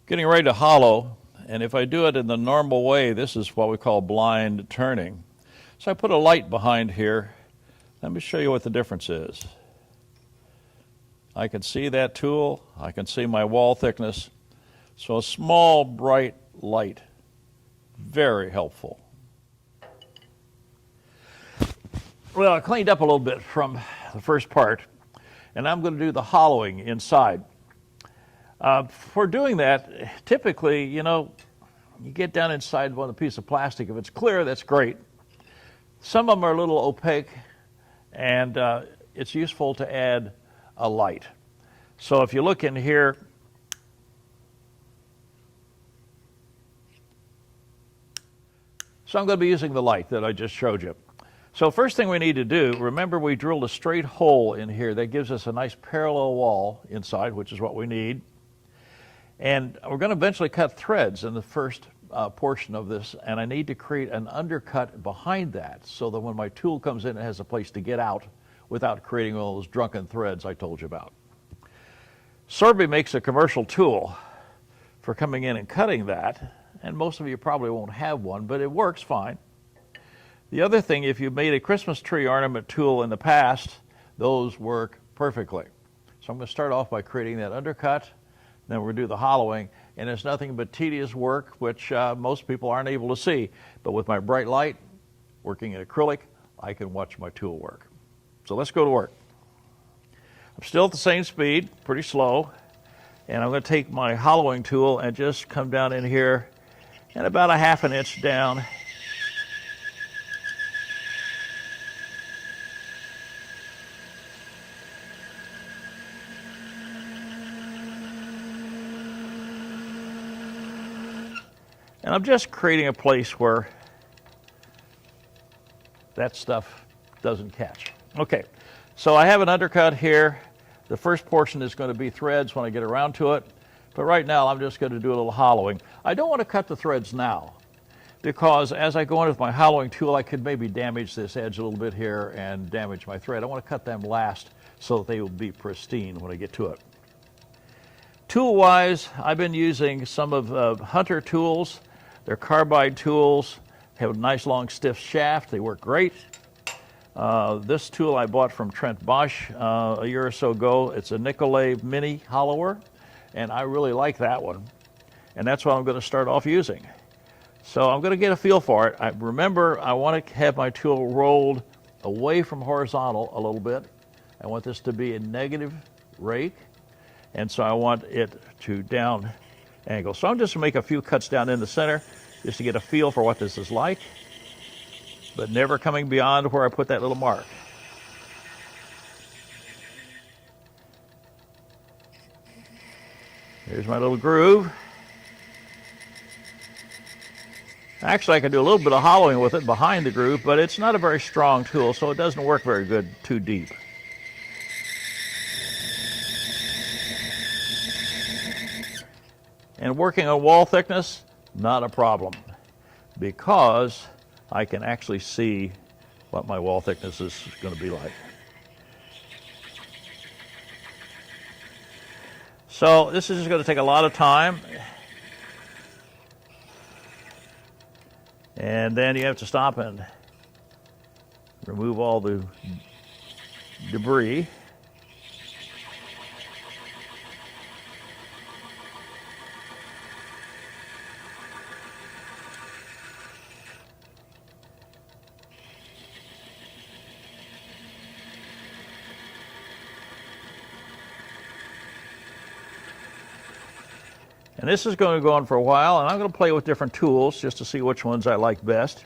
Getting ready to hollow, and if I do it in the normal way, this is what we call blind turning. So I put a light behind here. Let me show you what the difference is. I can see that tool, I can see my wall thickness. So a small bright light, very helpful. Well, I cleaned up a little bit from the first part, and I'm going to do the hollowing inside. For doing that, typically, you get down inside one piece of plastic. If it's clear, that's great. Some of them are a little opaque, and it's useful to add a light. So if you look in here, so I'm going to be using the light that I just showed you. So first thing we need to do, remember we drilled a straight hole in here that gives us a nice parallel wall inside, which is what we need. And we're going to eventually cut threads in the first portion of this, and I need to create an undercut behind that so that when my tool comes in, it has a place to get out without creating all those drunken threads I told you about. Sorby makes a commercial tool for coming in and cutting that, and most of you probably won't have one, but it works fine. The other thing, if you've made a Christmas tree ornament tool in the past, those work perfectly. So I'm going to start off by creating that undercut. Then we'll do the hollowing, and it's nothing but tedious work, which most people aren't able to see. But with my bright light, working in acrylic, I can watch my tool work. So let's go to work. I'm still at the same speed, pretty slow, and I'm going to take my hollowing tool and just come down in here and about a half an inch down. And I'm just creating a place where that stuff doesn't catch. Okay, so I have an undercut here. The first portion is going to be threads when I get around to it. But right now I'm just going to do a little hollowing. I don't want to cut the threads now because as I go in with my hollowing tool, I could maybe damage this edge a little bit here and damage my thread. I want to cut them last so that they will be pristine when I get to it. Tool-wise, I've been using some of Hunter tools. They're carbide tools, have a nice long stiff shaft. They work great. This tool I bought from Trent Bosch a year or so ago. It's a Nicolay Mini Hollower, and I really like that one. And that's what I'm going to start off using. So I'm going to get a feel for it. Remember, I want to have my tool rolled away from horizontal a little bit. I want this to be a negative rake, and so I want it to down angle. So I'm just going to make a few cuts down in the center just to get a feel for what this is like, but never coming beyond where I put that little mark. Here's my little groove. Actually, I can do a little bit of hollowing with it behind the groove, but it's not a very strong tool, so it doesn't work very good too deep. And working on wall thickness, not a problem, because I can actually see what my wall thickness is going to be like. So this is just going to take a lot of time. And then you have to stop and remove all the debris. And this is going to go on for a while, and I'm going to play with different tools just to see which ones I like best.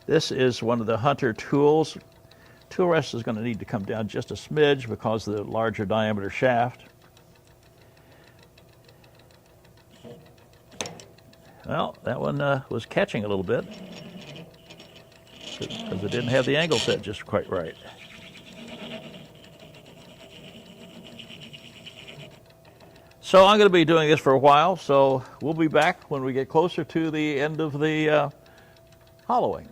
This is one of the Hunter tools. Tool rest is going to need to come down just a smidge because of the larger diameter shaft. Well, that one was catching a little bit because it didn't have the angle set just quite right. So I'm going to be doing this for a while, so we'll be back when we get closer to the end of the hollowing.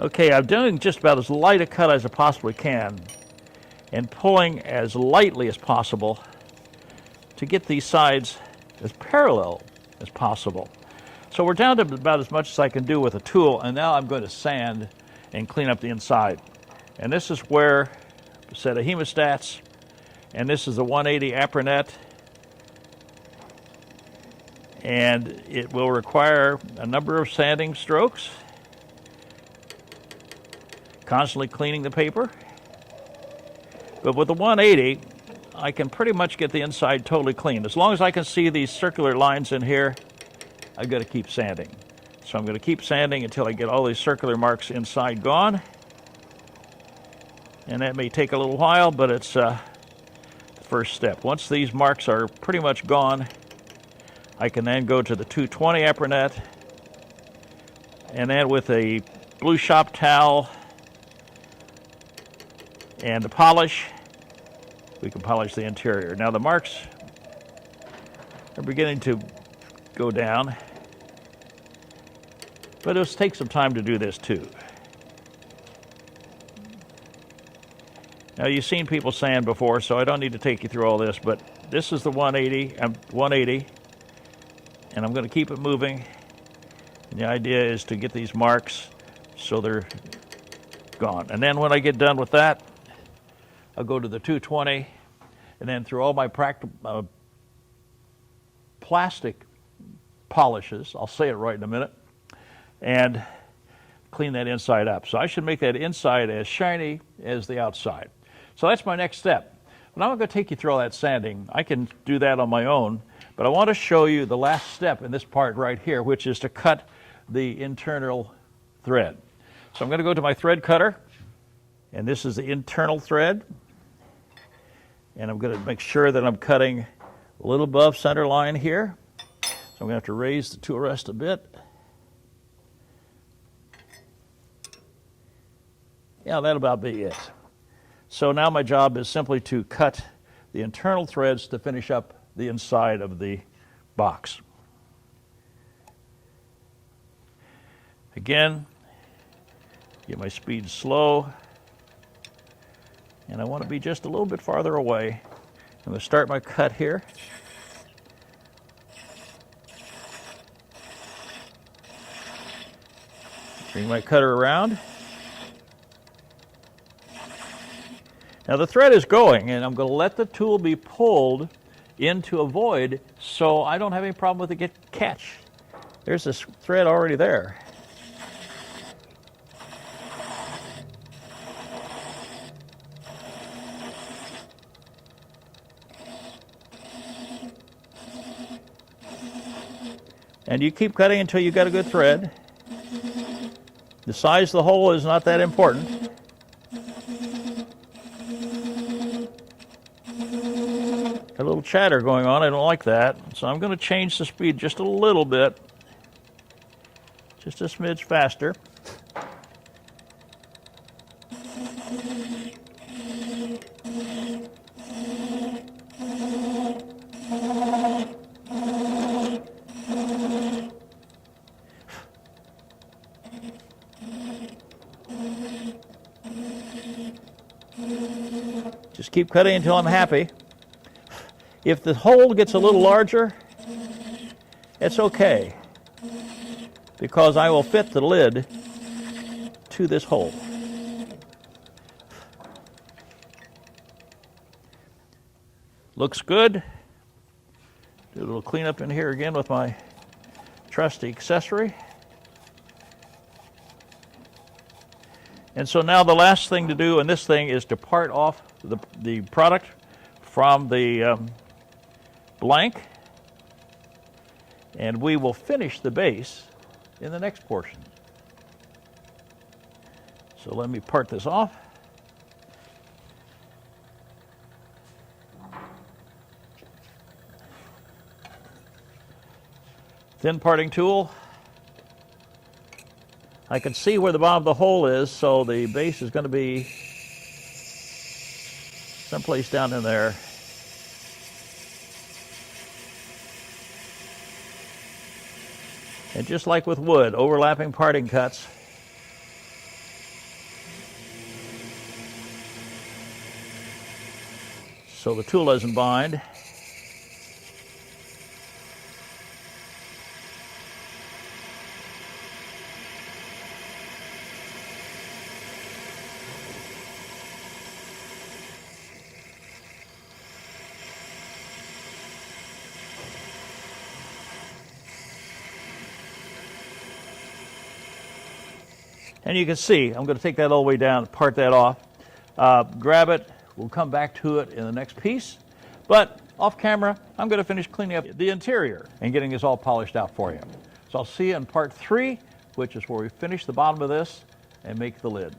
Okay, I'm doing just about as light a cut as I possibly can and pulling as lightly as possible to get these sides as parallel as possible. So we're down to about as much as I can do with a tool, and now I'm going to sand and clean up the inside. And this is where a set of hemostats, and this is the 180 Acrylic, and it will require a number of sanding strokes, constantly cleaning the paper. But with the 180, I can pretty much get the inside totally clean. As long as I can see these circular lines in here, I've got to keep sanding. So I'm going to keep sanding until I get all these circular marks inside gone. And that may take a little while, but it's the first step. Once these marks are pretty much gone, I can then go to the 220 Acrylic, and then with a blue shop towel and a polish, we can polish the interior. Now the marks are beginning to go down, but it'll take some time to do this too. Now you've seen people sand before, so I don't need to take you through all this, but this is the 180, and I'm going to keep it moving. And the idea is to get these marks so they're gone. And then when I get done with that, I'll go to the 220, and then through all my plastic polishes, I'll say it right in a minute, and clean that inside up. So I should make that inside as shiny as the outside. So that's my next step. But I'm not going to take you through all that sanding. I can do that on my own, but I want to show you the last step in this part right here, which is to cut the internal thread. So I'm going to go to my thread cutter, and this is the internal thread. And I'm going to make sure that I'm cutting a little above center line here. So I'm going to have to raise the tool rest a bit. Yeah, that'll about be it. So now my job is simply to cut the internal threads to finish up the inside of the box. Again, get my speed slow. And I want to be just a little bit farther away. I'm going to start my cut here. Bring my cutter around. Now the thread is going, and I'm going to let the tool be pulled into a void so I don't have any problem with it catch. There's this thread already there. And you keep cutting until you got a good thread. The size of the hole is not that important. A little chatter going on, I don't like that. So I'm going to change the speed just a little bit. Just a smidge faster. Just keep cutting until I'm happy. If the hole gets a little larger, it's okay, because I will fit the lid to this hole. Looks good. Do a little cleanup in here again with my trusty accessory. And so now the last thing to do in this thing is to part off the product from the blank, and we will finish the base in the next portion. So let me part this off. Thin parting tool. I can see where the bottom of the hole is, so the base is going to be someplace down in there. And just like with wood, overlapping parting cuts. so the tool doesn't bind. And you can see, I'm going to take that all the way down, part that off, grab it. We'll come back to it in the next piece. But off camera, I'm going to finish cleaning up the interior and getting this all polished out for you. So I'll see you in part 3, which is where we finish the bottom of this and make the lid.